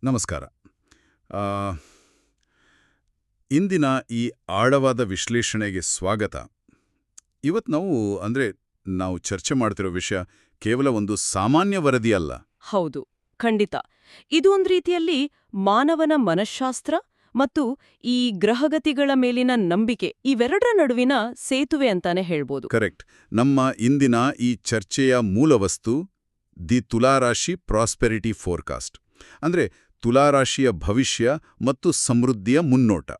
ನಮಸ್ಕಾರ. ಆ, ಇಂದಿನ ಈ ಆಳವಾದ ವಿಶ್ಲೇಷಣೆಗೆ ಸ್ವಾಗತ. ಇವತ್ತು ನಾವು ಚರ್ಚೆ ಮಾಡ್ತಿರೋ ವಿಷಯ ಕೇವಲ ಒಂದು ಸಾಮಾನ್ಯ ವರದಿ ಅಲ್ಲ. ಹೌದು, ಖಂಡಿತ. ಇದು ಒಂದ್ ರೀತಿಯಲ್ಲಿ ಮಾನವನ ಮನಃಶಾಸ್ತ್ರ ಮತ್ತು ಈ ಗ್ರಹಗತಿಗಳ ಮೇಲಿನ ನಂಬಿಕೆ ಇವೆರಡರ ನಡುವಿನ ಸೇತುವೆ ಅಂತಾನೆ ಹೇಳ್ಬೋದು. ಕರೆಕ್ಟ್. ನಮ್ಮ ಇಂದಿನ ಈ ಚರ್ಚೆಯ ಮೂಲವಸ್ತು ದಿ ತುಲಾರಾಶಿ ಪ್ರಾಸ್ಪೆರಿಟಿ ಫೋರ್ಕಾಸ್ಟ್, ಅಂದ್ರೆ ತುಲಾರಾಶಿಯ ಭವಿಷ್ಯ ಮತ್ತು ಸಮೃದ್ಧಿಯ ಮುನ್ನೋಟ.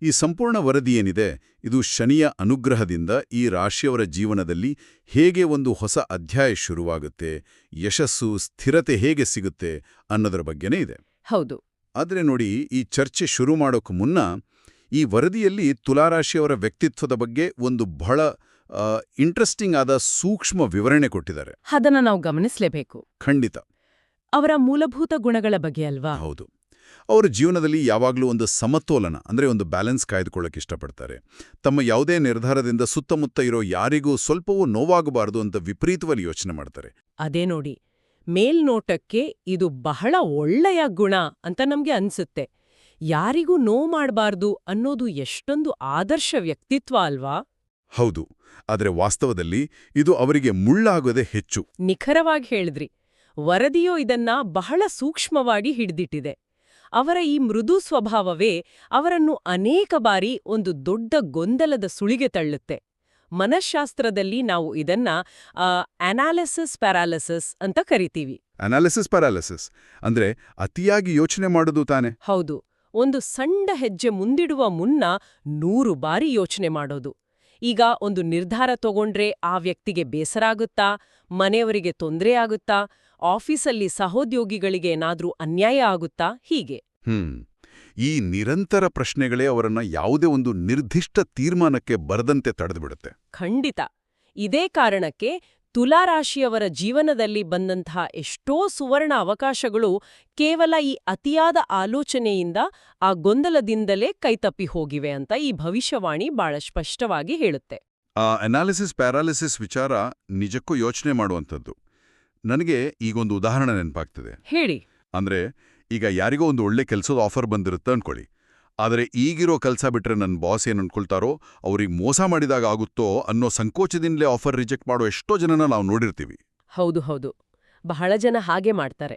ಈ ಸಂಪೂರ್ಣ ವರದಿ ಏನಿದೆ, ಇದು ಶನಿಯ ಅನುಗ್ರಹದಿಂದ ಈ ರಾಶಿಯವರ ಜೀವನದಲ್ಲಿ ಹೇಗೆ ಒಂದು ಹೊಸ ಅಧ್ಯಾಯ ಶುರುವಾಗುತ್ತೆ, ಯಶಸ್ಸು, ಸ್ಥಿರತೆ ಹೇಗೆ ಸಿಗುತ್ತೆ ಅನ್ನೋದರ ಬಗ್ಗೆನೇ ಇದೆ. ಹೌದು. ಆದರೆ ನೋಡಿ, ಈ ಚರ್ಚೆ ಶುರು ಮಾಡೋಕೆ ಮುನ್ನ ಈ ವರದಿಯಲ್ಲಿ ತುಲಾರಾಶಿಯವರ ವ್ಯಕ್ತಿತ್ವದ ಬಗ್ಗೆ ಒಂದು ಬಹಳ ಇಂಟ್ರೆಸ್ಟಿಂಗ್ ಆದ ಸೂಕ್ಷ್ಮ ವಿವರಣೆ ಕೊಟ್ಟಿದ್ದಾರೆ. ಅದನ್ನ ನಾವು ಗಮನಿಸಲೇಬೇಕು. ಖಂಡಿತ. ಅವರ ಮೂಲಭೂತ ಗುಣಗಳ ಬಗ್ಗೆ ಅಲ್ವಾ? ಹೌದು. ಅವರ ಜೀವನದಲ್ಲಿ ಯಾವಾಗಲೂ ಒಂದು ಸಮತೋಲನ, ಅಂದರೆ ಒಂದು ಬ್ಯಾಲೆನ್ಸ್ ಕಾಯ್ದುಕೊಳ್ಳಕ್ಕೆ ಇಷ್ಟಪಡ್ತಾರೆ. ತಮ್ಮ ಯಾವುದೇ ನಿರ್ಧಾರದಿಂದ ಸುತ್ತಮುತ್ತ ಇರೋ ಯಾರಿಗೂ ಸ್ವಲ್ಪವೂ ನೋವಾಗಬಾರದು ಅಂತ ವಿಪರೀತವಾಗಿ ಯೋಚನೆ ಮಾಡ್ತಾರೆ. ಅದೇ ನೋಡಿ, ಮೇಲ್ನೋಟಕ್ಕೆ ಇದು ಬಹಳ ಒಳ್ಳೆಯ ಗುಣ ಅಂತ ನಮ್ಗೆ ಅನ್ಸುತ್ತೆ. ಯಾರಿಗೂ ನೋವು ಮಾಡಬಾರ್ದು ಅನ್ನೋದು ಎಷ್ಟೊಂದು ಆದರ್ಶ ವ್ಯಕ್ತಿತ್ವ ಅಲ್ವಾ? ಹೌದು. ಆದರೆ ವಾಸ್ತವದಲ್ಲಿ ಇದು ಅವರಿಗೆ ಮುಳ್ಳಾಗೋದೇ ಹೆಚ್ಚು. ನಿಖರವಾಗಿ ಹೇಳಿದ್ರಿ. ವರದಿಯೋ ಇದನ್ನ ಬಹಳ ಸೂಕ್ಷ್ಮವಾಗಿ ಹಿಡಿದಿಟ್ಟಿದೆ. ಅವರ ಈ ಮೃದು ಸ್ವಭಾವವೇ ಅವರನ್ನು ಅನೇಕ ಬಾರಿ ಒಂದು ದೊಡ್ಡ ಗೊಂದಲದ ಸುಳಿಗೆ ತಳ್ಳುತ್ತೆ. ಮನಃಶಾಸ್ತ್ರದಲ್ಲಿ ನಾವು ಇದನ್ನ ಅನಾಲಿಸಿಸ್ ಪ್ಯಾರಾಲಿಸಿಸ್ ಅಂತ ಕರಿತೀವಿ. ಅನಾಲಿಸಿಸ್ ಪ್ಯಾರಾಲಿಸಿಸ್ ಅಂದ್ರೆ ಅತಿಯಾಗಿ ಯೋಚನೆ ಮಾಡೋದು ತಾನೆ? ಹೌದು. ಒಂದು ಸಣ್ಣ ಹೆಜ್ಜೆ ಮುಂದಿಡುವ ಮುನ್ನ 100 ಬಾರಿ ಯೋಚನೆ ಮಾಡೋದು. ಈಗ ಒಂದು ನಿರ್ಧಾರ ತಗೊಂಡ್ರೆ ಆ ವ್ಯಕ್ತಿಗೆ ಬೇಸರ ಆಗುತ್ತಾ, ಮನೆಯವರಿಗೆ ತೊಂದರೆ ಆಗುತ್ತಾ, ಆಫೀಸಲ್ಲಿ ಸಹೋದ್ಯೋಗಿಗಳಿಗೆ ಏನಾದ್ರೂ ಅನ್ಯಾಯ ಆಗುತ್ತಾ, ಹೀಗೆ. ಈ ನಿರಂತರ ಪ್ರಶ್ನೆಗಳೇ ಅವರನ್ನ ಯಾವುದೇ ಒಂದು ನಿರ್ದಿಷ್ಟ ತೀರ್ಮಾನಕ್ಕೆ ಬರದಂತೆ ತಡೆದುಬಿಡುತ್ತೆ. ಖಂಡಿತ. ಇದೇ ಕಾರಣಕ್ಕೆ ತುಲಾರಾಶಿಯವರ ಜೀವನದಲ್ಲಿ ಬಂದಂತಹ ಎಷ್ಟೋ ಸುವರ್ಣ ಅವಕಾಶಗಳು ಕೇವಲ ಈ ಅತಿಯಾದ ಆಲೋಚನೆಯಿಂದ, ಆ ಗೊಂದಲದಿಂದಲೇ ಕೈತಪ್ಪಿ ಹೋಗಿವೆ ಅಂತ ಈ ಭವಿಷ್ಯವಾಣಿ ಬಹಳ ಸ್ಪಷ್ಟವಾಗಿ ಹೇಳುತ್ತೆ. ಆ ಅನಾಲಿಸಿಸ್ ಪ್ಯಾರಾಲಿಸಿಸ್ ವಿಚಾರ ನಿಜಕ್ಕೂ ಯೋಚನೆ ಮಾಡುವಂಥದ್ದು. ನನಗೆ ಈಗೊಂದು ಉದಾಹರಣೆ ನೆನಪಾಗ್ತದೆ. ಹೇಳಿ. ಅಂದ್ರೆ, ಈಗ ಯಾರಿಗೋ ಒಂದು ಒಳ್ಳೆ ಕೆಲಸದ ಆಫರ್ ಬಂದಿರುತ್ತೆ ಅನ್ಕೊಳ್ಳಿ. ಆದರೆ ಈಗಿರೋ ಕೆಲಸ ಬಿಟ್ರೆ ನನ್ನ ಬಾಸ್ ಏನು ಅನ್ಕೊಳ್ತಾರೋ, ಅವ್ರಿಗೆ ಮೋಸ ಮಾಡಿದಾಗ ಆಗುತ್ತೋ ಅನ್ನೋ ಸಂಕೋಚದಿಂದಲೇ ಆಫರ್ ರಿಜೆಕ್ಟ್ ಮಾಡೋ ಎಷ್ಟೋ ಜನನ ನಾವು ನೋಡಿರ್ತೀವಿ. ಹೌದು ಹೌದು, ಬಹಳ ಜನ ಹಾಗೆ ಮಾಡ್ತಾರೆ.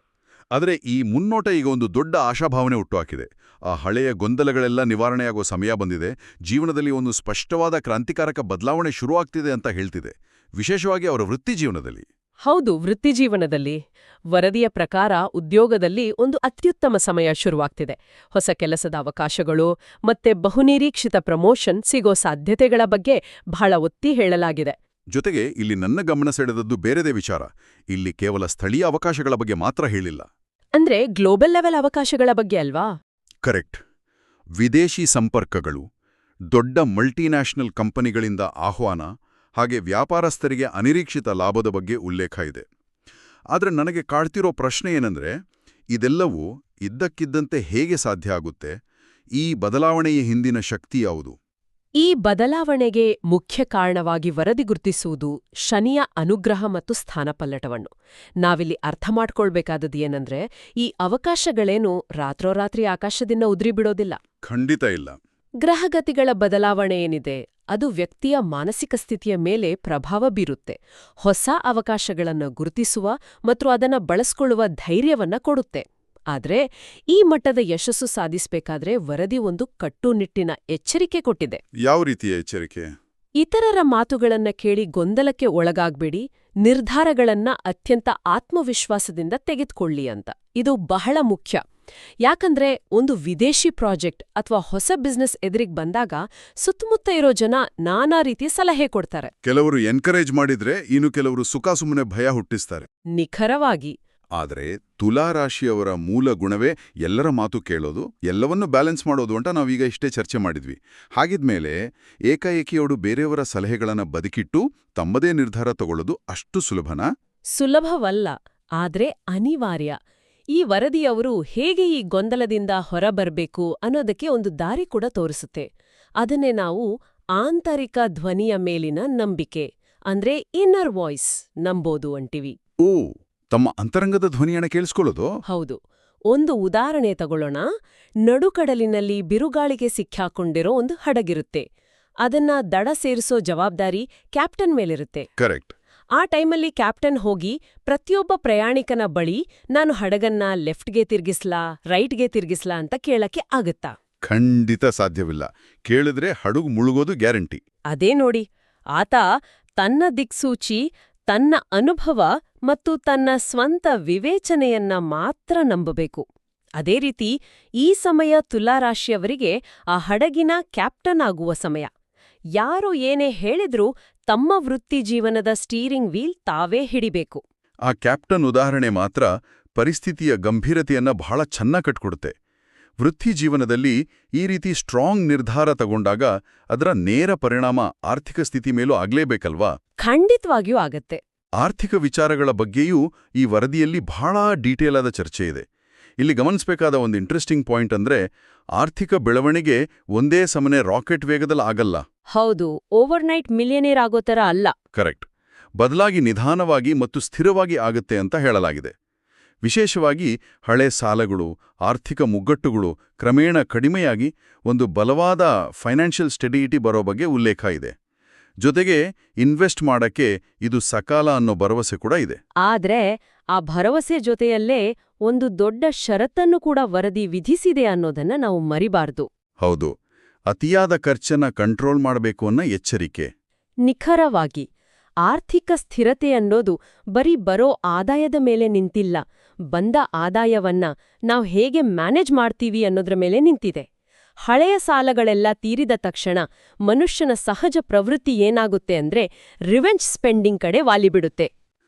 ಆದರೆ ಈ ಮುನ್ನೋಟ ಈಗ ಒಂದು ದೊಡ್ಡ ಆಶಾಭಾವನೆ ಹುಟ್ಟುಹಾಕಿದೆ. ಆ ಹಳೆಯ ಗೊಂದಲಗಳೆಲ್ಲ ನಿವಾರಣೆಯಾಗೋ ಸಮಯ ಬಂದಿದೆ. ಜೀವನದಲ್ಲಿ ಒಂದು ಸ್ಪಷ್ಟವಾದ ಕ್ರಾಂತಿಕಾರಕ ಬದಲಾವಣೆ ಶುರುವಾಗ್ತಿದೆ ಅಂತ ಹೇಳ್ತಿದೆ, ವಿಶೇಷವಾಗಿ ಅವರ ವೃತ್ತಿ ಜೀವನದಲ್ಲಿ. ಹೌದು, ವೃತ್ತಿಜೀವನದಲ್ಲಿ. ವರದಿಯ ಪ್ರಕಾರ ಉದ್ಯೋಗದಲ್ಲಿ ಒಂದು ಅತ್ಯುತ್ತಮ ಸಮಯ ಶುರುವಾಗ್ತಿದೆ. ಹೊಸ ಕೆಲಸದ ಅವಕಾಶಗಳು ಮತ್ತೆ ಬಹುನಿರೀಕ್ಷಿತ ಪ್ರಮೋಷನ್ ಸಿಗೋ ಸಾಧ್ಯತೆಗಳ ಬಗ್ಗೆ ಬಹಳ ಒತ್ತಿ ಹೇಳಲಾಗಿದೆ. ಜೊತೆಗೆ ಇಲ್ಲಿ ನನ್ನ ಗಮನ ಸೆಳೆದದ್ದು ಬೇರೆದೇ ವಿಚಾರ. ಇಲ್ಲಿ ಕೇವಲ ಸ್ಥಳೀಯ ಅವಕಾಶಗಳ ಬಗ್ಗೆ ಮಾತ್ರ ಹೇಳಿಲ್ಲ. ಅಂದ್ರೆ ಗ್ಲೋಬಲ್ ಲೆವೆಲ್ ಅವಕಾಶಗಳ ಬಗ್ಗೆ ಅಲ್ವಾ? ಕರೆಕ್ಟ್. ವಿದೇಶಿ ಸಂಪರ್ಕಗಳು, ದೊಡ್ಡ ಮಲ್ಟಿನ್ಯಾಷನಲ್ ಕಂಪನಿಗಳಿಂದ ಆಹ್ವಾನ, ಹಾಗೆ ವ್ಯಾಪಾರಸ್ಥರಿಗೆ ಅನಿರೀಕ್ಷಿತ ಲಾಭದ ಬಗ್ಗೆ ಉಲ್ಲೇಖ ಇದೆ. ಆದರೆ ನನಗೆ ಕಾಡ್ತಿರೋ ಪ್ರಶ್ನೆ ಏನಂದ್ರೆ, ಇದೆಲ್ಲವೂ ಇದ್ದಕ್ಕಿದ್ದಂತೆ ಹೇಗೆ ಸಾಧ್ಯ ಆಗುತ್ತೆ? ಈ ಬದಲಾವಣೆಯ ಹಿಂದಿನ ಶಕ್ತಿ ಯಾವುದು? ಈ ಬದಲಾವಣೆಗೆ ಮುಖ್ಯ ಕಾರಣವಾಗಿ ವರದಿ ಗುರುತಿಸುವುದು ಶನಿಯ ಅನುಗ್ರಹ ಮತ್ತು ಸ್ಥಾನಪಲ್ಲಟವನ್ನು. ನಾವಿಲ್ಲಿ ಅರ್ಥ ಮಾಡ್ಕೊಳ್ಬೇಕಾದದ್ದು ಏನಂದ್ರೆ, ಈ ಅವಕಾಶಗಳೇನು ರಾತ್ರೋರಾತ್ರಿ ಆಕಾಶದಿಂದ ಉದುರಿಬಿಡೋದಿಲ್ಲ. ಖಂಡಿತ ಇಲ್ಲ. ಗ್ರಹಗತಿಗಳ ಬದಲಾವಣೆ ಏನಿದೆ, ಅದು ವ್ಯಕ್ತಿಯ ಮಾನಸಿಕ ಸ್ಥಿತಿಯ ಮೇಲೆ ಪ್ರಭಾವ ಬೀರುತ್ತೆ. ಹೊಸ ಅವಕಾಶಗಳನ್ನು ಗುರುತಿಸುವ ಮತ್ತು ಅದನ್ನ ಬಳಸ್ಕೊಳ್ಳುವ ಧೈರ್ಯವನ್ನ ಕೊಡುತ್ತೆ. ಆದ್ರೆ ಈ ಮಟ್ಟದ ಯಶಸ್ಸು ಸಾಧಿಸಬೇಕಾದ್ರೆ ವರದಿ ಒಂದು ಕಟ್ಟುನಿಟ್ಟಿನ ಎಚ್ಚರಿಕೆ ಕೊಟ್ಟಿದೆ. ಯಾವ ರೀತಿಯ ಎಚ್ಚರಿಕೆ? ಇತರರ ಮಾತುಗಳನ್ನ ಕೇಳಿ ಗೊಂದಲಕ್ಕೆ ಒಳಗಾಗ್ಬೇಡಿ, ನಿರ್ಧಾರಗಳನ್ನ ಅತ್ಯಂತ ಆತ್ಮವಿಶ್ವಾಸದಿಂದ ತೆಗೆದುಕೊಳ್ಳಿ ಅಂತ. ಇದು ಬಹಳ ಮುಖ್ಯ. ಯಾಕಂದ್ರೆ ಒಂದು ವಿದೇಶಿ ಪ್ರಾಜೆಕ್ಟ್ ಅಥವಾ ಹೊಸ ಬಿಸ್ನೆಸ್ ಎದುರಿಗೆ ಬಂದಾಗ ಸುತ್ತಮುತ್ತ ಇರೋ ಜನ ನಾನಾ ರೀತಿಯ ಸಲಹೆ ಕೊಡ್ತಾರೆ. ಕೆಲವರು ಎನ್ಕರೇಜ್ ಮಾಡಿದ್ರೆ, ಇನ್ನು ಕೆಲವರು ಸುಖಾಸುಮ್ಮನೆ ಭಯ ಹುಟ್ಟಿಸ್ತಾರೆ. ನಿಖರವಾಗಿ. ಆದರೆ ತುಲಾರಾಶಿಯವರ ಮೂಲ ಗುಣವೇ ಎಲ್ಲರ ಮಾತು ಕೇಳೋದು, ಎಲ್ಲವನ್ನೂ ಬ್ಯಾಲೆನ್ಸ್ ಮಾಡೋದು ಅಂತ ನಾವೀಗ ಇಷ್ಟೇ ಚರ್ಚೆ ಮಾಡಿದ್ವಿ. ಹಾಗಿದ್ಮೇಲೆ ಏಕಾಏಕಿಯೋಡು ಬೇರೆಯವರ ಸಲಹೆಗಳನ್ನು ಬದುಕಿಟ್ಟು ತಮ್ಮದೇ ನಿರ್ಧಾರ ತಗೊಳ್ಳೋದು ಅಷ್ಟು ಸುಲಭನಾ? ಸುಲಭವಲ್ಲ, ಆದ್ರೆ ಅನಿವಾರ್ಯ. ಈ ವರದಿಯವರು ಹೇಗೆ ಈ ಗೊಂದಲದಿಂದ ಹೊರಬರ್ಬೇಕು ಅನ್ನೋದಕ್ಕೆ ಒಂದು ದಾರಿ ಕೂಡ ತೋರಿಸುತ್ತೆ. ಅದನ್ನೇ ನಾವು ಆಂತರಿಕ ಧ್ವನಿಯ ಮೇಲಿನ ನಂಬಿಕೆ ಅಂದ್ರೆ ಇನ್ನರ್ ವಾಯ್ಸ್ ನಂಬೋದು ಅಂತೀವಿ. ತಮ್ಮ ಅಂತರಂಗದ ಧ್ವನಿಯನ್ನ ಕೇಳಿಸ್ಕೊಳ್ಳೋದು? ಹೌದು. ಒಂದು ಉದಾಹರಣೆ ತಗೊಳ್ಳೋಣ. ನಡುಕಡಲಿನಲ್ಲಿ ಬಿರುಗಾಳಿಗೆ ಸಿಕ್ಕಾಕೊಂಡಿರೋ ಒಂದು ಹಡಗಿರುತ್ತೆ. ಅದನ್ನ ದಡ ಸೇರಿಸೋ ಜವಾಬ್ದಾರಿ ಕ್ಯಾಪ್ಟನ್ ಮೇಲಿರುತ್ತೆ. ಕರೆಕ್ಟ್. ಆ ಟೈಮಲ್ಲಿ ಕ್ಯಾಪ್ಟನ್ ಹೋಗಿ ಪ್ರತಿಯೊಬ್ಬ ಪ್ರಯಾಣಿಕನ ಬಳಿ ನಾನು ಹಡಗನ್ನ ಲೆಫ್ಟ್ಗೆ ತಿರ್ಗಿಸ್ಲಾ ರೈಟ್ಗೆ ತಿರ್ಗಿಸ್ಲಾ ಅಂತ ಕೇಳಕ್ಕೆ ಆಗತ್ತಾ? ಖಂಡಿತ ಸಾಧ್ಯವಿಲ್ಲ. ಕೇಳಿದ್ರೆ ಹಡಗು ಮುಳುಗೋದು ಗ್ಯಾರಂಟಿ. ಅದೇ ನೋಡಿ, ಆತ ತನ್ನ ದಿಕ್ಸೂಚಿ, ತನ್ನ ಅನುಭವ ಮತ್ತು ತನ್ನ ಸ್ವಂತ ವಿವೇಚನೆಯನ್ನ ಮಾತ್ರ ನಂಬಬೇಕು. ಅದೇ ರೀತಿ ಈ ಸಮಯ ತುಲಾರಾಶಿಯವರಿಗೆ ಆ ಹಡಗಿನ ಕ್ಯಾಪ್ಟನ್ ಆಗುವ ಸಮಯ. ಯಾರು ಏನೇ ಹೇಳಿದ್ರೂ ತಮ್ಮ ವೃತ್ತಿ ಜೀವನದ ಸ್ಟೀರಿಂಗ್ ವೀಲ್ ತಾವೇ ಹಿಡಿಬೇಕು. ಆ ಕ್ಯಾಪ್ಟನ್ ಉದಾಹರಣೆ ಮಾತ್ರ ಪರಿಸ್ಥಿತಿಯ ಗಂಭೀರತೆಯನ್ನ ಬಹಳ ಚೆನ್ನಾಗಿ ಕಟ್ಕೊಡುತ್ತೆ. ವೃತ್ತಿ ಜೀವನದಲ್ಲಿ ಈ ರೀತಿ ಸ್ಟ್ರಾಂಗ್ ನಿರ್ಧಾರ ತಗೊಂಡಾಗ ಅದರ ನೇರ ಪರಿಣಾಮ ಆರ್ಥಿಕ ಸ್ಥಿತಿ ಮೇಲೂ ಆಗ್ಲೇಬೇಕಲ್ವಾ? ಖಂಡಿತವಾಗಿಯೂ ಆಗತ್ತೆ. ಆರ್ಥಿಕ ವಿಚಾರಗಳ ಬಗ್ಗೆಯೂ ಈ ವರದಿಯಲ್ಲಿ ಬಹಳ ಡೀಟೇಲ್ ಆದ ಚರ್ಚೆ ಇದೆ. ಇಲ್ಲಿ ಗಮನಿಸಬೇಕಾದ ಒಂದು ಇಂಟ್ರೆಸ್ಟಿಂಗ್ ಪಾಯಿಂಟ್ ಅಂದ್ರೆ, ಆರ್ಥಿಕ ಬೆಳವಣಿಗೆ ಒಂದೇ ಸಮನೆ ರಾಕೆಟ್ ವೇಗದಲ್ಲಿ ಆಗಲ್ಲ. ಹೌದು, ಓವರ್ನೈಟ್ ಮಿಲಿಯನೇರ್ ಆಗೋ ಥರ ಅಲ್ಲ. ಕರೆಕ್ಟ್. ಬದಲಾಗಿ ನಿಧಾನವಾಗಿ ಮತ್ತು ಸ್ಥಿರವಾಗಿ ಆಗುತ್ತೆ ಅಂತ ಹೇಳಲಾಗಿದೆ. ವಿಶೇಷವಾಗಿ ಹಳೆ ಸಾಲಗಳು, ಆರ್ಥಿಕ ಮುಗ್ಗಟ್ಟುಗಳು ಕ್ರಮೇಣ ಕಡಿಮೆಯಾಗಿ ಒಂದು ಬಲವಾದ ಫೈನಾನ್ಷಿಯಲ್ ಸ್ಟೆಬಿಲಿಟಿ ಬರೋ ಬಗ್ಗೆ ಉಲ್ಲೇಖ ಇದೆ. ಜೊತೆಗೆ ಇನ್ವೆಸ್ಟ್ ಮಾಡಕ್ಕೆ ಇದು ಸಕಾಲ ಅನ್ನೋ ಭರವಸೆ ಕೂಡ ಇದೆ. ಆದ್ರೆ ಆ ಭರವಸೆ ಜೊತೆಯಲ್ಲೇ ಒಂದು ದೊಡ್ಡ ಷರತ್ತನ್ನು ಕೂಡ ವರದಿ ವಿಧಿಸಿದೆ ಅನ್ನೋದನ್ನ ನಾವು ಮರಿಬಾರ್ದು. ಹೌದು, ಅತಿಯಾದ ಖರ್ಚನ್ನ ಕಂಟ್ರೋಲ್ ಮಾಡಬೇಕು ಅನ್ನೋ ಎಚ್ಚರಿಕೆ. ನಿಖರವಾಗಿ ಆರ್ಥಿಕ ಸ್ಥಿರತೆ ಅನ್ನೋದು ಬರೀ ಬರೋ ಆದಾಯದ ಮೇಲೆ ನಿಂತಿಲ್ಲ, ಬಂದ ಆದಾಯವನ್ನ ನಾವು ಹೇಗೆ ಮ್ಯಾನೇಜ್ ಮಾಡ್ತೀವಿ ಅನ್ನೋದ್ರ ಮೇಲೆ ನಿಂತಿದೆ. ಹಳೆಯ ಸಾಲಗಳೆಲ್ಲ ತೀರಿದ ತಕ್ಷಣ ಮನುಷ್ಯನ ಸಹಜ ಪ್ರವೃತ್ತಿ ಏನಾಗುತ್ತೆ ಅಂದ್ರೆ ರಿವೆಂಜ್ ಸ್ಪೆಂಡಿಂಗ್ ಕಡೆ ವಾಲಿಬಿಡುತ್ತೆ.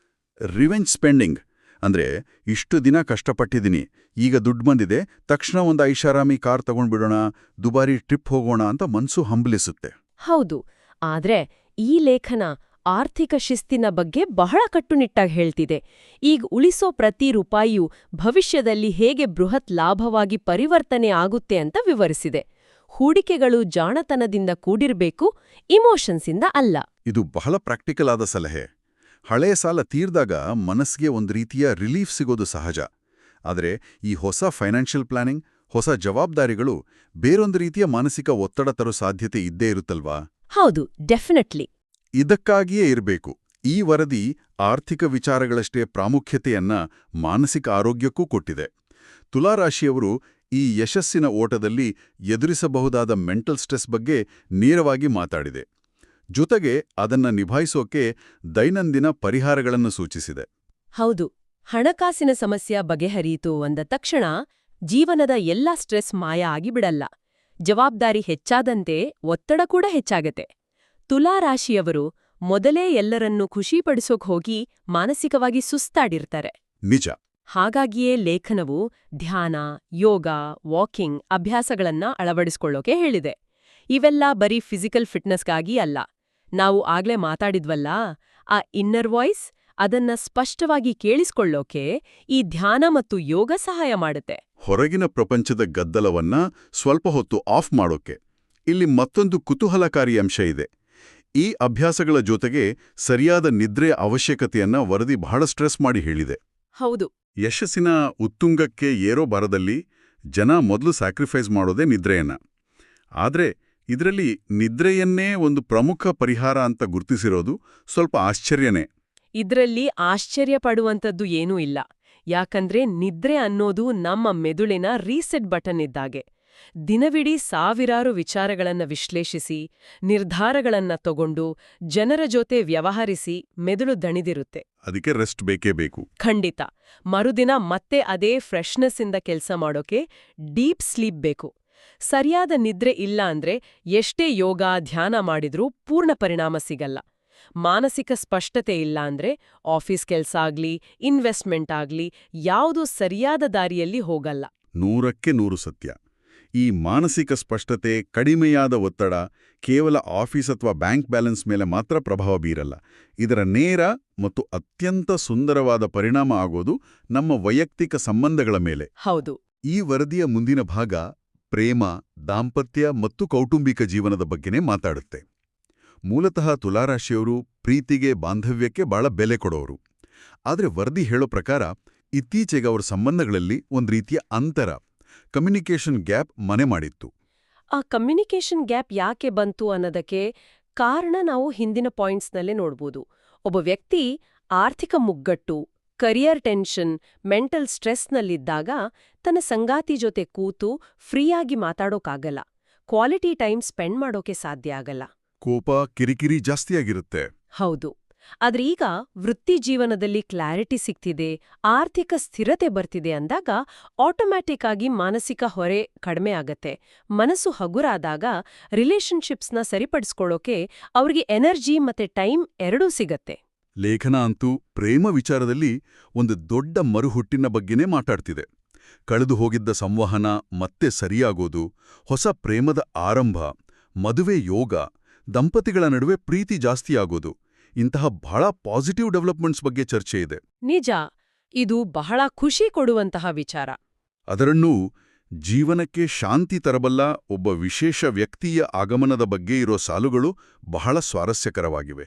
ರಿವೆಂಜ್ ಸ್ಪೆಂಡಿಂಗ್ ಅಂದ್ರೆ, ಇಷ್ಟು ದಿನ ಕಷ್ಟಪಟ್ಟಿದ್ದೀನಿ, ಈಗ ದುಡ್ಡು ಬಂದಿದೆ, ತಕ್ಷಣ ಒಂದು ಐಷಾರಾಮಿ ಕಾರ್ ತಗೊಂಡ್ಬಿಡೋಣ, ದುಬಾರಿ ಟ್ರಿಪ್ ಹೋಗೋಣ ಅಂತ ಮನ್ಸು ಹಂಬಲಿಸುತ್ತೆ. ಹೌದು, ಆದ್ರೆ ಈ ಲೇಖನ ಆರ್ಥಿಕ ಶಿಸ್ತಿನ ಬಗ್ಗೆ ಬಹಳ ಕಟ್ಟುನಿಟ್ಟಾಗಿ ಹೇಳ್ತಿದೆ. ಈಗ ಉಳಿಸೋ ಪ್ರತಿ ರೂಪಾಯಿಯೂ ಭವಿಷ್ಯದಲ್ಲಿ ಹೇಗೆ ಬೃಹತ್ ಲಾಭವಾಗಿ ಪರಿವರ್ತನೆ ಆಗುತ್ತೆ ಅಂತ ವಿವರಿಸಿದೆ. ಹೂಡಿಕೆಗಳು ಜಾಣತನದಿಂದ ಕೂಡಿರ್ಬೇಕು, ಇಮೋಷನ್ಸಿಂದ ಅಲ್ಲ. ಇದು ಬಹಳ ಪ್ರಾಕ್ಟಿಕಲ್ ಆದ ಸಲಹೆ. ಹಳೆಯ ಸಾಲ ತೀರ್ದಾಗ ಮನಸ್ಸಿಗೆ ಒಂದು ರೀತಿಯ ರಿಲೀಫ್ ಸಿಗೋದು ಸಹಜ. ಆದರೆ ಈ ಹೊಸ ಫೈನಾನ್ಷಿಯಲ್ ಪ್ಲಾನಿಂಗ್, ಹೊಸ ಜವಾಬ್ದಾರಿಗಳು ಬೇರೊಂದು ರೀತಿಯ ಮಾನಸಿಕ ಒತ್ತಡ ತರೋ ಸಾಧ್ಯತೆ ಇದ್ದೇ ಇರುತ್ತಲ್ವಾ? ಹೌದು, ಡೆಫಿನೆಟ್ಲಿ. ಇದಕ್ಕಾಗಿಯೇ ಇರಬೇಕು ಈ ವರದಿ ಆರ್ಥಿಕ ವಿಚಾರಗಳಷ್ಟೇ ಪ್ರಾಮುಖ್ಯತೆಯನ್ನ ಮಾನಸಿಕ ಆರೋಗ್ಯಕ್ಕೂ ಕೊಟ್ಟಿದೆ. ತುಲಾರಾಶಿಯವರು ಈ ಯಶಸ್ಸಿನ ಓಟದಲ್ಲಿ ಎದುರಿಸಬಹುದಾದ ಮೆಂಟಲ್ ಸ್ಟ್ರೆಸ್ ಬಗ್ಗೆ ನೇರವಾಗಿ ಮಾತಾಡಿದೆ. ಜೊತೆಗೆ ಅದನ್ನ ನಿಭಾಯಿಸೋಕೆ ದೈನಂದಿನ ಪರಿಹಾರಗಳನ್ನು ಸೂಚಿಸಿದೆ. ಹೌದು, ಹಣಕಾಸಿನ ಸಮಸ್ಯೆ ಬಗೆಹರಿಯಿತು ಅಂದ ತಕ್ಷಣ ಜೀವನದ ಎಲ್ಲ ಸ್ಟ್ರೆಸ್ ಮಾಯ ಆಗಿಬಿಡಲ್ಲ. ಜವಾಬ್ದಾರಿ ಹೆಚ್ಚಾದಂತೆ ಒತ್ತಡ ಕೂಡ ಹೆಚ್ಚಾಗತ್ತೆ. ತುಲಾರಾಶಿಯವರು ಮೊದಲೇ ಎಲ್ಲರನ್ನೂ ಖುಷಿಪಡಿಸೋಕ್ ಹೋಗಿ ಮಾನಸಿಕವಾಗಿ ಸುಸ್ತಾಡಿರ್ತಾರೆ. ನಿಜ. ಹಾಗಾಗಿಯೇ ಲೇಖನವು ಧ್ಯಾನ, ಯೋಗ, ವಾಕಿಂಗ್ ಅಭ್ಯಾಸಗಳನ್ನ ಅಳವಡಿಸ್ಕೊಳ್ಳೋಕೆ ಹೇಳಿದೆ. ಇವೆಲ್ಲ ಬರೀ ಫಿಸಿಕಲ್ ಫಿಟ್ನೆಸ್ಗಾಗಿ ಅಲ್ಲ. ನಾವು ಆಗ್ಲೇ ಮಾತಾಡಿದ್ವಲ್ಲ, ಆ ಇನ್ನರ್ ವಾಯ್ಸ್, ಅದನ್ನ ಸ್ಪಷ್ಟವಾಗಿ ಕೇಳಿಸ್ಕೊಳ್ಳೋಕೆ ಈ ಧ್ಯಾನ ಮತ್ತು ಯೋಗ ಸಹಾಯ ಮಾಡುತ್ತೆ. ಹೊರಗಿನ ಪ್ರಪಂಚದ ಗದ್ದಲವನ್ನ ಸ್ವಲ್ಪ ಹೊತ್ತು ಆಫ್ ಮಾಡೋಕೆ. ಇಲ್ಲಿ ಮತ್ತೊಂದು ಕುತೂಹಲಕಾರಿ ಅಂಶ ಇದೆ. ಈ ಅಭ್ಯಾಸಗಳ ಜೊತೆಗೆ ಸರಿಯಾದ ನಿದ್ರೆಯ ಅವಶ್ಯಕತೆಯನ್ನ ವರದಿ ಬಹಳ ಸ್ಟ್ರೆಸ್ ಮಾಡಿ ಹೇಳಿದೆ. ಹೌದು. ಯಶಸ್ಸಿನ ಉತ್ತುಂಗಕ್ಕೆ ಏರೋ ಬಾರದಲ್ಲಿ ಜನ ಮೊದಲು ಸ್ಯಾಕ್ರಿಫೈಸ್ ಮಾಡೋದೇ ನಿದ್ರೆಯನ್ನ. ಆದ್ರೆ ಇದರಲ್ಲಿ ನಿದ್ರೆಯನ್ನೇ ಒಂದು ಪ್ರಮುಖ ಪರಿಹಾರ ಅಂತ ಗುರುತಿಸಿರೋದು ಸ್ವಲ್ಪ ಆಶ್ಚರ್ಯನೇ. ಇದ್ರಲ್ಲಿ ಆಶ್ಚರ್ಯ ಪಡುವಂಥದ್ದು ಏನೂ ಇಲ್ಲ. ಯಾಕಂದ್ರೆ ನಿದ್ರೆ ಅನ್ನೋದು ನಮ್ಮ ಮೆದುಳಿನ ರೀಸೆಟ್ ಬಟನ್ ಇದ್ದಾಗೆ. ದಿನವಿಡೀ ಸಾವಿರಾರು ವಿಚಾರಗಳನ್ನ ವಿಶ್ಲೇಷಿಸಿ, ನಿರ್ಧಾರಗಳನ್ನ ತಗೊಂಡು, ಜನರ ಜೊತೆ ವ್ಯವಹರಿಸಿ ಮೆದುಳು ದಣಿದಿರುತ್ತೆ. ಅದಕ್ಕೆ ರೆಸ್ಟ್ ಬೇಕೇ ಬೇಕು. ಖಂಡಿತ. ಮರುದಿನ ಮತ್ತೆ ಅದೇ ಫ್ರೆಶ್ನೆಸ್ ಇಂದ ಕೆಲಸ ಮಾಡೋಕೆ ಡೀಪ್ ಸ್ಲೀಪ್ ಬೇಕು. ಸರಿಯಾದ ನಿದ್ರೆ ಇಲ್ಲ ಅಂದ್ರೆ ಎಷ್ಟೇ ಯೋಗ, ಧ್ಯಾನ ಮಾಡಿದ್ರೂ ಪೂರ್ಣ ಪರಿಣಾಮ ಸಿಗಲ್ಲ. ಮಾನಸಿಕ ಸ್ಪಷ್ಟತೆ ಇಲ್ಲ ಅಂದ್ರೆ ಆಫೀಸ್ ಕೆಲ್ಸ ಆಗ್ಲಿ, ಇನ್ವೆಸ್ಟ್ಮೆಂಟ್ ಆಗ್ಲಿ ಯಾವುದೂ ಸರಿಯಾದ ದಾರಿಯಲ್ಲಿ ಹೋಗಲ್ಲ. 100ಕ್ಕೆ 100 ಸತ್ಯ. ಈ ಮಾನಸಿಕ ಸ್ಪಷ್ಟತೆ, ಕಡಿಮೆಯಾದ ಒತ್ತಡ ಕೇವಲ ಆಫೀಸ್ ಅಥವಾ ಬ್ಯಾಂಕ್ ಬ್ಯಾಲೆನ್ಸ್ ಮೇಲೆ ಮಾತ್ರ ಪ್ರಭಾವ ಬೀರಲ್ಲ. ಇದರ ನೇರ ಮತ್ತು ಅತ್ಯಂತ ಸುಂದರವಾದ ಪರಿಣಾಮ ಆಗೋದು ನಮ್ಮ ವೈಯಕ್ತಿಕ ಸಂಬಂಧಗಳ ಮೇಲೆ. ಹೌದು. ಈ ವರದಿಯ ಮುಂದಿನ ಭಾಗ ಪ್ರೇಮ, ದಾಂಪತ್ಯ ಮತ್ತು ಕೌಟುಂಬಿಕ ಜೀವನದ ಬಗ್ಗೆನೇ ಮಾತಾಡುತ್ತೆ. ಮೂಲತಃ ತುಲಾರಾಶಿಯವರು ಪ್ರೀತಿಗೆ, ಬಾಂಧವ್ಯಕ್ಕೆ ಬಹಳ ಬೆಲೆ ಕೊಡೋರು. ಆದರೆ ವರದಿ ಹೇಳೋ ಪ್ರಕಾರ ಇತ್ತೀಚೆಗೆ ಅವರ ಸಂಬಂಧಗಳಲ್ಲಿ ಒಂದು ರೀತಿಯ ಅಂತರ, ಕಮ್ಯುನಿಕೇಷನ್ ಗ್ಯಾಪ್ ಮನೆ ಮಾಡಿತ್ತು. ಆ ಕಮ್ಯುನಿಕೇಷನ್ ಗ್ಯಾಪ್ ಯಾಕೆ ಬಂತು ಅನ್ನೋದಕ್ಕೆ ಕಾರಣ ನಾವು ಹಿಂದಿನ ಪಾಯಿಂಟ್ಸ್ನಲ್ಲೇ ನೋಡ್ಬೋದು. ಒಬ್ಬ ವ್ಯಕ್ತಿ ಆರ್ಥಿಕ ಮುಗ್ಗಟ್ಟು, ಕರಿಯರ್ ಟೆನ್ಷನ್, ಮೆಂಟಲ್ ಸ್ಟ್ರೆಸ್ನಲ್ಲಿದ್ದಾಗ ತನ್ನ ಸಂಗಾತಿ ಜೊತೆ ಕೂತು ಫ್ರೀಯಾಗಿ ಮಾತಾಡೋಕ್ಕಾಗಲ್ಲ, ಕ್ವಾಲಿಟಿ ಟೈಮ್ ಸ್ಪೆಂಡ್ ಮಾಡೋಕೆ ಸಾಧ್ಯ ಆಗಲ್ಲ. ಕೋಪ, ಕಿರಿಕಿರಿ ಜಾಸ್ತಿಯಾಗಿರುತ್ತೆ. ಹೌದು. ಆದ್ರೆ ಈಗ ವೃತ್ತಿ ಜೀವನದಲ್ಲಿ ಕ್ಲಾರಿಟಿ ಸಿಗ್ತಿದೆ, ಆರ್ಥಿಕ ಸ್ಥಿರತೆ ಬರ್ತಿದೆ ಅಂದಾಗ ಆಟೋಮ್ಯಾಟಿಕ್ ಆಗಿ ಮಾನಸಿಕ ಹೊರೆ ಕಡಿಮೆ ಆಗತ್ತೆ. ಮನಸ್ಸು ಹಗುರಾದಾಗ ರಿಲೇಶನ್ಶಿಪ್ಸ್ನ ಸರಿಪಡಿಸ್ಕೊಳ್ಳೋಕೆ ಅವ್ರಿಗೆ ಎನರ್ಜಿ ಮತ್ತೆ ಟೈಮ್ ಎರಡೂ ಸಿಗತ್ತೆ. ಲೇಖನ ಅಂತೂ ಪ್ರೇಮ ವಿಚಾರದಲ್ಲಿ ಒಂದು ದೊಡ್ಡ ಮರುಹುಟ್ಟಿನ ಬಗ್ಗೆನೇ ಮಾತಾಡ್ತಿದೆ. ಕಳೆದು ಹೋಗಿದ್ದ ಸಂವಹನ ಮತ್ತೆ ಸರಿಯಾಗೋದು, ಹೊಸ ಪ್ರೇಮದ ಆರಂಭ, ಮದುವೆ ಯೋಗ, ದಂಪತಿಗಳ ನಡುವೆ ಪ್ರೀತಿ ಜಾಸ್ತಿಯಾಗೋದು, ಇಂತಹ ಬಹಳ ಪಾಸಿಟಿವ್ ಡೆವಲಪ್ಮೆಂಟ್ಸ್ ಬಗ್ಗೆ ಚರ್ಚೆ ಇದೆ. ನಿಜ, ಇದು ಬಹಳ ಖುಷಿ ಕೊಡುವಂತಹ ವಿಚಾರ. ಅದರನ್ನೂ ಜೀವನಕ್ಕೆ ಶಾಂತಿ ತರಬಲ್ಲ ಒಬ್ಬ ವಿಶೇಷ ವ್ಯಕ್ತಿಯ ಆಗಮನದ ಬಗ್ಗೆ ಇರೋ ಸಾಲುಗಳು ಬಹಳ ಸ್ವಾರಸ್ಯಕರವಾಗಿವೆ.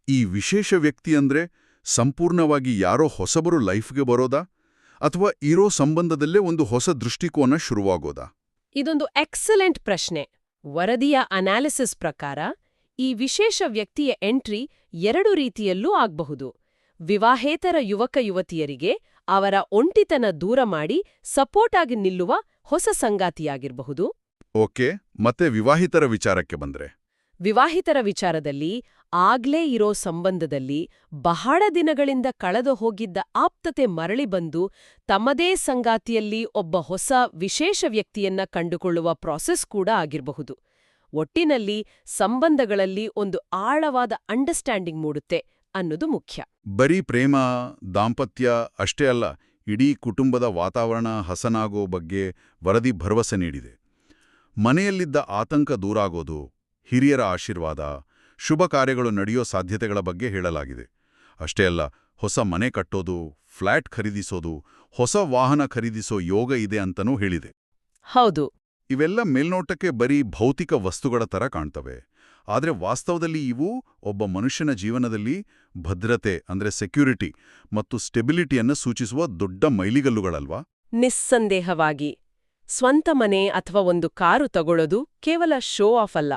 ಈ ವಿಶೇಷ ವ್ಯಕ್ತಿ ಅಂದ್ರೆ ಸಂಪೂರ್ಣವಾಗಿ ಯಾರೋ ಹೊಸಬರು ಲೈಫ್ಗೆ ಬರೋದಾ, ಅಥವಾ ಇರೋ ಸಂಬಂಧದಲ್ಲೇ ಒಂದು ಹೊಸ ದೃಷ್ಟಿಕೋನ ಶುರುವಾಗೋದಾ? ಇದೊಂದು ಎಕ್ಸಲೆಂಟ್ ಪ್ರಶ್ನೆ. ವರದಿಯ ಅನಾಲಿಸಿಸ್ ಪ್ರಕಾರ ಈ ವಿಶೇಷ ವ್ಯಕ್ತಿಯ ಎಂಟ್ರಿ ಎರಡು ರೀತಿಯಲ್ಲೂ ಆಗ್ಬಹುದು. ವಿವಾಹೇತರ ಯುವಕ ಯುವತಿಯರಿಗೆ ಅವರ ಒಂಟಿತನ ದೂರ ಮಾಡಿ ಸಪೋರ್ಟ್ ಆಗಿ ನಿಲ್ಲುವ ಹೊಸ ಸಂಗಾತಿಯಾಗಿರಬಹುದು. ಓಕೆ, ಮತ್ತೆ ವಿವಾಹಿತರ ವಿಚಾರಕ್ಕೆ ಬಂದ್ರೆ? ವಿವಾಹಿತರ ವಿಚಾರದಲ್ಲಿ ಆಗ್ಲೇ ಇರೋ ಸಂಬಂಧದಲ್ಲಿ ಬಹಳ ದಿನಗಳಿಂದ ಕಳೆದು ಹೋಗಿದ್ದ ಆಪ್ತತೆ ಮರಳಿ ಬಂದು ತಮ್ಮದೇ ಸಂಗಾತಿಯಲ್ಲಿ ಒಬ್ಬ ಹೊಸ ವಿಶೇಷ ವ್ಯಕ್ತಿಯನ್ನ ಕಂಡುಕೊಳ್ಳುವ ಪ್ರಾಸೆಸ್ ಕೂಡ ಆಗಿರಬಹುದು. ಒಟ್ಟಿನಲ್ಲಿ ಸಂಬಂಧಗಳಲ್ಲಿ ಒಂದು ಆಳವಾದ ಅಂಡರ್ಸ್ಟ್ಯಾಂಡಿಂಗ್ ಮೂಡುತ್ತೆ ಅನ್ನೋದು ಮುಖ್ಯ. ಬರೀ ಪ್ರೇಮ, ದಾಂಪತ್ಯ ಅಷ್ಟೇ ಅಲ್ಲ, ಇಡೀ ಕುಟುಂಬದ ವಾತಾವರಣ ಹಸನಾಗೋ ಬಗ್ಗೆ ವರದಿ ಭರವಸೆ ನೀಡಿದೆ. ಮನೆಯಲ್ಲಿದ್ದ ಆತಂಕ ದೂರಾಗೋದು, ಹಿರಿಯರ ಆಶೀರ್ವಾದ, ಶುಭ ಕಾರ್ಯಗಳು ನಡೆಯೋ ಸಾಧ್ಯತೆಗಳ ಬಗ್ಗೆ ಹೇಳಲಾಗಿದೆ. ಅಷ್ಟೇ ಅಲ್ಲ, ಹೊಸ ಮನೆ ಕಟ್ಟೋದು, ಫ್ಲ್ಯಾಟ್ ಖರೀದಿಸೋದು, ಹೊಸ ವಾಹನ ಖರೀದಿಸೋ ಯೋಗ ಇದೆ ಅಂತನೂ ಹೇಳಿದೆ. ಹೌದು. ಇವೆಲ್ಲ ಮೇಲ್ನೋಟಕ್ಕೆ ಬರೀ ಭೌತಿಕ ವಸ್ತುಗಳ ತರ ಕಾಣ್ತವೆ. ಆದರೆ ವಾಸ್ತವದಲ್ಲಿ ಇವು ಒಬ್ಬ ಮನುಷ್ಯನ ಜೀವನದಲ್ಲಿ ಭದ್ರತೆ ಅಂದ್ರೆ ಸೆಕ್ಯೂರಿಟಿ ಮತ್ತು ಸ್ಟೆಬಿಲಿಟಿಯನ್ನು ಸೂಚಿಸುವ ದೊಡ್ಡ ಮೈಲಿಗಲ್ಲುಗಳಲ್ವಾ? ನಿಸ್ಸಂದೇಹವಾಗಿ. ಸ್ವಂತ ಮನೆ ಅಥವಾ ಒಂದು ಕಾರು ತಗೊಳ್ಳೋದು ಕೇವಲ ಶೋ ಆಫ್ ಅಲ್ಲ.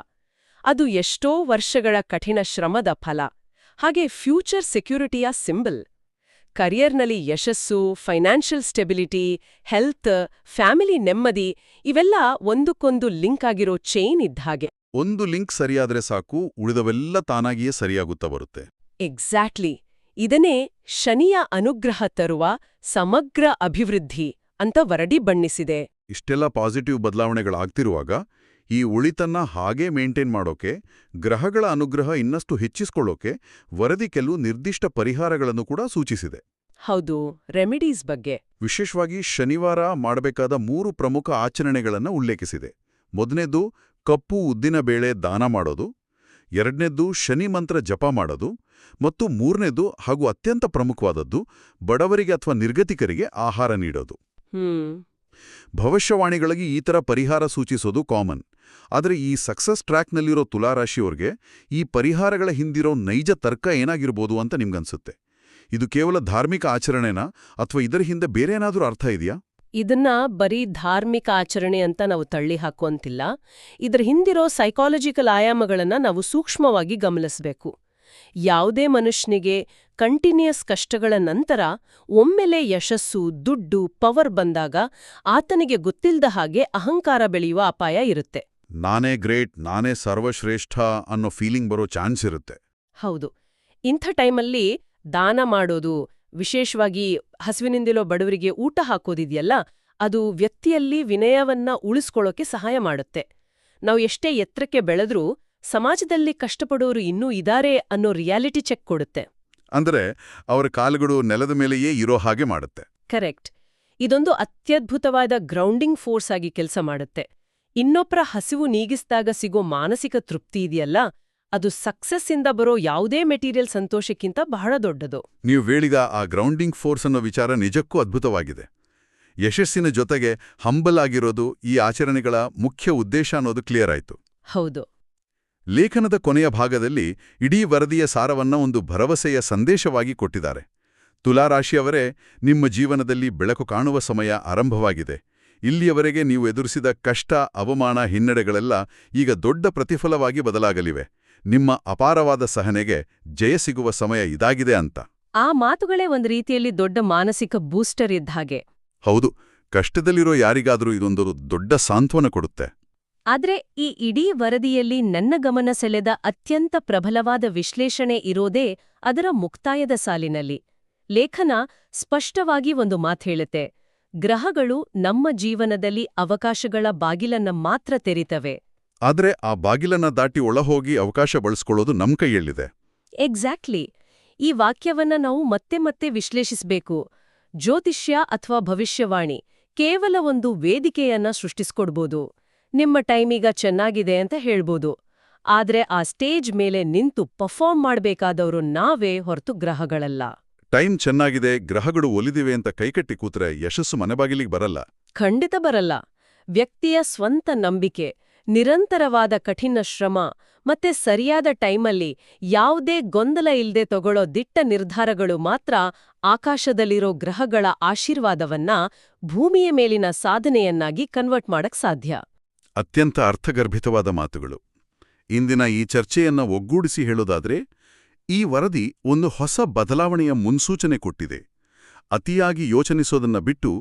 ಅದು ಎಷ್ಟೋ ವರ್ಷಗಳ ಕಠಿಣ ಶ್ರಮದ ಫಲ. ಹಾಗೆ ಫ್ಯೂಚರ್ ಸೆಕ್ಯೂರಿಟಿಯ ಸಿಂಬಲ್. ಕರಿಯರ್ನಲ್ಲಿ ಯಶಸ್ಸು, ಫೈನಾನ್ಷಿಯಲ್ ಸ್ಟೆಬಿಲಿಟಿ, ಹೆಲ್ತ್, ಫ್ಯಾಮಿಲಿ ನೆಮ್ಮದಿ ಇವೆಲ್ಲ ಒಂದಕ್ಕೊಂದು ಲಿಂಕ್ ಆಗಿರೋ ಚೈನ್ ಇದ್ಹಾಗೆ. ಒಂದು ಲಿಂಕ್ ಸರಿಯಾದ್ರೆ ಸಾಕು, ಉಳಿದವೆಲ್ಲ ತಾನಾಗಿಯೇ ಸರಿಯಾಗುತ್ತಾ ಬರುತ್ತೆ. ಎಕ್ಸಾಕ್ಟ್ಲಿ. ಇದನ್ನೇ ಶನಿಯ ಅನುಗ್ರಹ ತರುವ ಸಮಗ್ರ ಅಭಿವೃದ್ಧಿ ಅಂತ ವರದಿ ಬಣ್ಣಿಸಿದೆ. ಇಷ್ಟೆಲ್ಲ ಪಾಸಿಟಿವ್ ಬದಲಾವಣೆಗಳಾಗ್ತಿರುವಾಗ ಈ ಉಳಿತನ್ನ ಹಾಗೇ ಮೇಂಟೈನ್ ಮಾಡೋಕೆ, ಗ್ರಹಗಳ ಅನುಗ್ರಹ ಇನ್ನಷ್ಟು ಹೆಚ್ಚಿಸ್ಕೊಳ್ಳೋಕೆ ವರದಿ ಕೆಲವು ನಿರ್ದಿಷ್ಟ ಪರಿಹಾರಗಳನ್ನು ಕೂಡ ಸೂಚಿಸಿದೆ. ಹೌದು, ರೆಮಿಡೀಸ್ ಬಗ್ಗೆ. ವಿಶೇಷವಾಗಿ ಶನಿವಾರ ಮಾಡಬೇಕಾದ 3 ಪ್ರಮುಖ ಆಚರಣೆಗಳನ್ನು ಉಲ್ಲೇಖಿಸಿದೆ. ಮೊದಲನೇದು ಕಪ್ಪು ಉದ್ದಿನ ಬೇಳೆ ದಾನ ಮಾಡೋದು, ಎರಡನೇದು ಶನಿ ಮಂತ್ರ ಜಪ ಮಾಡೋದು, ಮತ್ತು ಮೂರನೇದು ಹಾಗೂ ಅತ್ಯಂತ ಪ್ರಮುಖವಾದದ್ದು ಬಡವರಿಗೆ ಅಥವಾ ನಿರ್ಗತಿಕರಿಗೆ ಆಹಾರ ನೀಡೋದು. ಭವಿಷ್ಯವಾಣಿಗಳಿಗೆ ಈ ಥರ ಪರಿಹಾರ ಸೂಚಿಸೋದು ಕಾಮನ್. ಆದರೆ ಈ ಸಕ್ಸಸ್ ಟ್ರ್ಯಾಕ್ನಲ್ಲಿರೋ ತುಲಾರಾಶಿಯವ್ರಿಗೆ ಈ ಪರಿಹಾರಗಳ ಹಿಂದಿರೋ ನೈಜ ತರ್ಕ ಏನಾಗಿರ್ಬೋದು ಅಂತ ನಿಮ್ಗನ್ಸುತ್ತೆ? ಇದು ಕೇವಲ ಧಾರ್ಮಿಕ ಆಚರಣೆನಾ ಅಥವಾ ಇದರ ಹಿಂದೆ ಬೇರೆ ಏನಾದರೂ ಅರ್ಥ ಇದೆಯಾ? ಇದನ್ನ ಬರೀ ಧಾರ್ಮಿಕ ಆಚರಣೆ ಅಂತ ನಾವು ತಳ್ಳಿ ಹಾಕುವಂತಿಲ್ಲ. ಇದರ ಹಿಂದಿರೋ ಸೈಕಾಲಜಿಕಲ್ ಆಯಾಮಗಳನ್ನ ನಾವು ಸೂಕ್ಷ್ಮವಾಗಿ ಗಮನಿಸಬೇಕು. ಯಾವುದೇ ಮನುಷ್ಯನಿಗೆ ಕಂಟಿನ್ಯೂಯಸ್ ಕಷ್ಟಗಳ ನಂತರ ಒಮ್ಮೆಲೆ ಯಶಸ್ಸು, ದುಡ್ಡು, ಪವರ್ ಬಂದಾಗ ಆತನಿಗೆ ಗೊತ್ತಿಲ್ಲದ ಹಾಗೆ ಅಹಂಕಾರ ಬೆಳೆಯುವ ಅಪಾಯ ಇರುತ್ತೆ. ನಾನೇ ಗ್ರೇಟ್, ನಾನೇ ಸರ್ವಶ್ರೇಷ್ಠ ಅನ್ನೋ ಫೀಲಿಂಗ್ ಬರೋ ಚಾನ್ಸ್ ಇರುತ್ತೆ. ಹೌದು. ಇಂಥ ಟೈಮಲ್ಲಿ ದಾನ ಮಾಡೋದು, ವಿಶೇಷವಾಗಿ ಹಸಿವಿನಿಂದಿರೋ ಬಡವರಿಗೆ ಊಟ ಹಾಕೋದಿದೆಯಲ್ಲ, ಅದು ವ್ಯಕ್ತಿಯಲ್ಲಿ ವಿನಯವನ್ನ ಉಳಿಸ್ಕೊಳ್ಳೋಕೆ ಸಹಾಯ ಮಾಡುತ್ತೆ. ನಾವು ಎಷ್ಟೇ ಎತ್ತರಕ್ಕೆ ಬೆಳೆದ್ರೂ ಸಮಾಜದಲ್ಲಿ ಕಷ್ಟಪಡೋರು ಇನ್ನೂ ಇದಾರೆ ಅನ್ನೋ ರಿಯಾಲಿಟಿ ಚೆಕ್ ಕೊಡುತ್ತೆ. ಅಂದ್ರೆ ಅವರ ಕಾಲುಗಳು ನೆಲದ ಮೇಲೆಯೇ ಇರೋ ಹಾಗೆ ಮಾಡುತ್ತೆ. ಕರೆಕ್ಟ್. ಇದೊಂದು ಅತ್ಯದ್ಭುತವಾದ ಗ್ರೌಂಡಿಂಗ್ ಫೋರ್ಸ್ ಆಗಿ ಕೆಲಸ ಮಾಡುತ್ತೆ. ಇನ್ನೊಬ್ಬರ ಹಸಿವು ನೀಗಿಸಿದಾಗ ಸಿಗೋ ಮಾನಸಿಕ ತೃಪ್ತಿ ಇದೆಯಲ್ಲ, ಅದು ಸಕ್ಸಸ್ ಇಂದ ಬರೋ ಯಾವುದೇ ಮೆಟೀರಿಯಲ್ ಸಂತೋಷಕ್ಕಿಂತ ಬಹಳ ದೊಡ್ಡದು. ನೀವು ಹೇಳಿದ ಆ ಗ್ರೌಂಡಿಂಗ್ ಫೋರ್ಸ್ ಅನ್ನೋ ವಿಚಾರ ನಿಜಕ್ಕೂ ಅದ್ಭುತವಾಗಿದೆ. ಯಶಸ್ಸಿನ ಜೊತೆಗೆ ಹಂಬಲ್ ಆಗಿರೋದು ಈ ಆಚರಣೆಗಳ ಮುಖ್ಯ ಉದ್ದೇಶ ಅನ್ನೋದು ಕ್ಲಿಯರ್ ಆಯ್ತು. ಹೌದು. ಲೇಖನದ ಕೊನೆಯ ಭಾಗದಲ್ಲಿ ಇಡೀ ವರದಿಯ ಸಾರವನ್ನ ಒಂದು ಭರವಸೆಯ ಸಂದೇಶವಾಗಿ ಕೊಟ್ಟಿದ್ದಾರೆ. ತುಲಾರಾಶಿಯವರೇ, ನಿಮ್ಮ ಜೀವನದಲ್ಲಿ ಬೆಳಕು ಕಾಣುವ ಸಮಯ ಆರಂಭವಾಗಿದೆ. ಇಲ್ಲಿಯವರೆಗೆ ನೀವು ಎದುರಿಸಿದ ಕಷ್ಟ, ಅವಮಾನ, ಹಿನ್ನಡೆಗಳೆಲ್ಲ ಈಗ ದೊಡ್ಡ ಪ್ರತಿಫಲವಾಗಿ ಬದಲಾಗಲಿವೆ. ನಿಮ್ಮ ಅಪಾರವಾದ ಸಹನೆಗೆ ಜಯ ಸಿಗುವ ಸಮಯ ಇದಾಗಿದೆ ಅಂತ. ಆ ಮಾತುಗಳೇ ಒಂದು ರೀತಿಯಲ್ಲಿ ದೊಡ್ಡ ಮಾನಸಿಕ ಬೂಸ್ಟರ್ ಇದ್ದ ಹಾಗೆ. ಹೌದು, ಕಷ್ಟದಲ್ಲಿರೋ ಯಾರಿಗಾದರೂ ಇದೊಂದು ದೊಡ್ಡ ಸಾಂತ್ವನ ಕೊಡುತ್ತೆ. ಆದ್ರೆ ಈ ಇಡೀ ವರದಿಯಲ್ಲಿ ನನ್ನ ಗಮನ ಸೆಳೆದ ಅತ್ಯಂತ ಪ್ರಬಲವಾದ ವಿಶ್ಲೇಷಣೆ ಇರೋದೇ ಅದರ ಮುಕ್ತಾಯದ ಸಾಲಿನಲ್ಲಿ. ಲೇಖನ ಸ್ಪಷ್ಟವಾಗಿ ಒಂದು ಮಾತು ಹೇಳುತ್ತೆ: ಗ್ರಹಗಳು ನಮ್ಮ ಜೀವನದಲ್ಲಿ ಅವಕಾಶಗಳ ಬಾಗಿಲನ್ನ ಮಾತ್ರ ತೆರೀತವೆ. ಆದ್ರೆ ಆ ಬಾಗಿಲನ್ನ ದಾಟಿ ಒಳಹೋಗಿ ಅವಕಾಶ ಬಳಸ್ಕೊಳ್ಳೋದು ನಮ್ ಕೈಯಲ್ಲಿದೆ. ಎಕ್ಸಾಕ್ಟ್ಲಿ. ಈ ವಾಕ್ಯವನ್ನ ನಾವು ಮತ್ತೆ ಮತ್ತೆ ವಿಶ್ಲೇಷಿಸಬೇಕು. ಜ್ಯೋತಿಷ್ಯ ಅಥವಾ ಭವಿಷ್ಯವಾಣಿ ಕೇವಲ ಒಂದು ವೇದಿಕೆಯನ್ನ ಸೃಷ್ಟಿಸ್ಕೊಡ್ಬೋದು. ನಿಮ್ಮ ಟೈಮೀಗ ಚೆನ್ನಾಗಿದೆ ಅಂತ ಹೇಳ್ಬೋದು. ಆದ್ರೆ ಆ ಸ್ಟೇಜ್ ಮೇಲೆ ನಿಂತು ಪರ್ಫಾರ್ಮ್ ಮಾಡ್ಬೇಕಾದವರು ನಾವೇ ಹೊರತು ಗ್ರಹಗಳಲ್ಲ. ಟೈಮ್ ಚೆನ್ನಾಗಿದೆ, ಗ್ರಹಗಳು ಒಲಿದಿವೆ ಅಂತ ಕೈಕಟ್ಟಿ ಕೂತ್ರೆ ಯಶಸ್ಸು ಮನೆಬಾಗಿಲಿಗೆ ಬರಲ್ಲ. ಖಂಡಿತ ಬರಲ್ಲ. ವ್ಯಕ್ತಿಯ ಸ್ವಂತ ನಂಬಿಕೆ, ನಿರಂತರವಾದ ಕಠಿಣ ಶ್ರಮ ಮತ್ತೆ ಸರಿಯಾದ ಟೈಮಲ್ಲಿ ಯಾವುದೇ ಗೊಂದಲ ಇಲ್ದೆ ತಗೊಳ್ಳೋ ದಿಟ್ಟ ನಿರ್ಧಾರಗಳು ಮಾತ್ರ ಆಕಾಶದಲ್ಲಿರೋ ಗ್ರಹಗಳ ಆಶೀರ್ವಾದವನ್ನ ಭೂಮಿಯ ಮೇಲಿನ ಸಾಧನೆಯನ್ನಾಗಿ ಕನ್ವರ್ಟ್ ಮಾಡಕ್ ಸಾಧ್ಯ. ಅತ್ಯಂತ ಅರ್ಥಗರ್ಭಿತವಾದ ಮಾತುಗಳು. ಇಂದಿನ ಈ ಚರ್ಚೆಯನ್ನ ಒಗ್ಗೂಡಿಸಿ ಹೇಳೋದಾದ್ರೆ, ಈ ವರದಿ ಒಂದು ಹೊಸ ಬದಲಾವಣೆಯ ಮುನ್ಸೂಚನೆ ಕೊಟ್ಟಿದೆ. ಅತಿಯಾಗಿ ಯೋಚನಿಸೋದನ್ನ ಬಿಟ್ಟು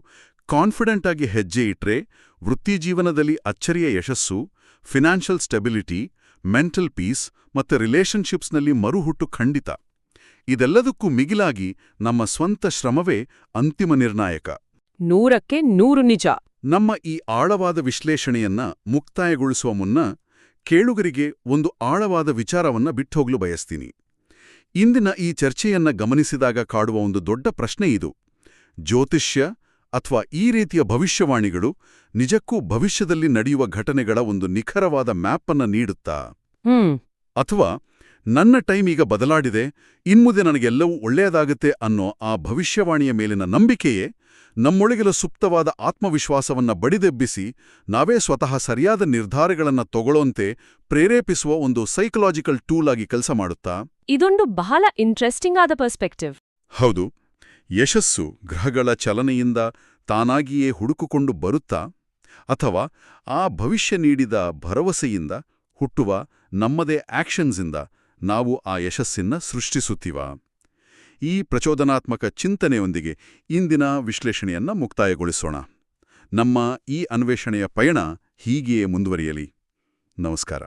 ಕಾನ್ಫಿಡೆಂಟ್ ಆಗಿ ಹೆಜ್ಜೆ ಇಟ್ರೆ ವೃತ್ತಿಜೀವನದಲ್ಲಿ ಅಚ್ಚರಿಯ ಯಶಸ್ಸು, ಫಿನಾನ್ಷಿಯಲ್ ಸ್ಟೆಬಿಲಿಟಿ, ಮೆಂಟಲ್ ಪೀಸ್ ಮತ್ತೆ ರಿಲೇಷನ್ಶಿಪ್ಸ್ನಲ್ಲಿ ಮರುಹುಟ್ಟು ಖಂಡಿತ. ಇದೆಲ್ಲದಕ್ಕೂ ಮಿಗಿಲಾಗಿ ನಮ್ಮ ಸ್ವಂತ ಶ್ರಮವೇ ಅಂತಿಮ ನಿರ್ಣಾಯಕ. 100ಕ್ಕೆ 100 ನಿಜ. ನಮ್ಮ ಈ ಆಳವಾದ ವಿಶ್ಲೇಷಣೆಯನ್ನ ಮುಕ್ತಾಯಗೊಳಿಸುವ ಮುನ್ನ ಕೇಳುಗರಿಗೆ ಒಂದು ಆಳವಾದ ವಿಚಾರವನ್ನ ಬಿಟ್ಟೋಗ್ಲು ಬಯಸ್ತೀನಿ. ಇಂದಿನ ಈ ಚರ್ಚೆಯನ್ನ ಗಮನಿಸಿದಾಗ ಕಾಡುವ ಒಂದು ದೊಡ್ಡ ಪ್ರಶ್ನೆ ಇದು: ಜ್ಯೋತಿಷ್ಯ ಅಥವಾ ಈ ರೀತಿಯ ಭವಿಷ್ಯವಾಣಿಗಳು ನಿಜಕ್ಕೂ ಭವಿಷ್ಯದಲ್ಲಿ ನಡೆಯುವ ಘಟನೆಗಳ ಒಂದು ನಿಖರವಾದ ಮ್ಯಾಪ್ ಅನ್ನ ನೀಡುತ್ತಾ? ಅಥವಾ ನನ್ನ ಟೈಮ್ ಈಗ ಬದಲಾಡಿದೆ, ಇನ್ಮುಂದೆ ನನಗೆಲ್ಲವೂ ಒಳ್ಳೆಯದಾಗುತ್ತೆ ಅನ್ನೋ ಆ ಭವಿಷ್ಯವಾಣಿಯ ಮೇಲಿನ ನಂಬಿಕೆಯೇ ನಮ್ಮೊಳಗಿನ ಸುಪ್ತವಾದ ಆತ್ಮವಿಶ್ವಾಸವನ್ನ ಬಡಿದೆಬ್ಬಿಸಿ ನಾವೇ ಸ್ವತಃ ಸರಿಯಾದ ನಿರ್ಧಾರಗಳನ್ನ ತಗೊಳ್ಳೋಂತೆ ಪ್ರೇರೇಪಿಸುವ ಒಂದು ಸೈಕಲಾಜಿಕಲ್ ಟೂಲ್ ಆಗಿ ಕೆಲಸ ಮಾಡುತ್ತಾ? ಇದೊಂದು ಬಹಳ ಇಂಟ್ರೆಸ್ಟಿಂಗ್ ಆದ ಪರ್ಸ್ಪೆಕ್ಟಿವ್. ಹೌದು. ಯಶಸ್ಸು ಗ್ರಹಗಳ ಚಲನೆಯಿಂದ ತಾನಾಗಿಯೇ ಹುಡುಕಿಕೊಂಡು ಬರುತ್ತಾ, ಅಥವಾ ಆ ಭವಿಷ್ಯ ನೀಡಿದ ಭರವಸೆಯಿಂದ ಹುಟ್ಟುವ ನಮ್ಮದೇ ಆಕ್ಷನ್ಸಿಂದ ನಾವು ಆ ಯಶಸ್ಸನ್ನ ಸೃಷ್ಟಿಸುತ್ತೀವಾ? ಈ ಪ್ರಚೋದನಾತ್ಮಕ ಚಿಂತನೆಯೊಂದಿಗೆ ಇಂದಿನ ವಿಶ್ಲೇಷಣೆಯನ್ನ ಮುಕ್ತಾಯಗೊಳಿಸೋಣ. ನಮ್ಮ ಈ ಅನ್ವೇಷಣೆಯ ಪಯಣ ಹೀಗೆಯೇ ಮುಂದುವರಿಯಲಿ. ನಮಸ್ಕಾರ.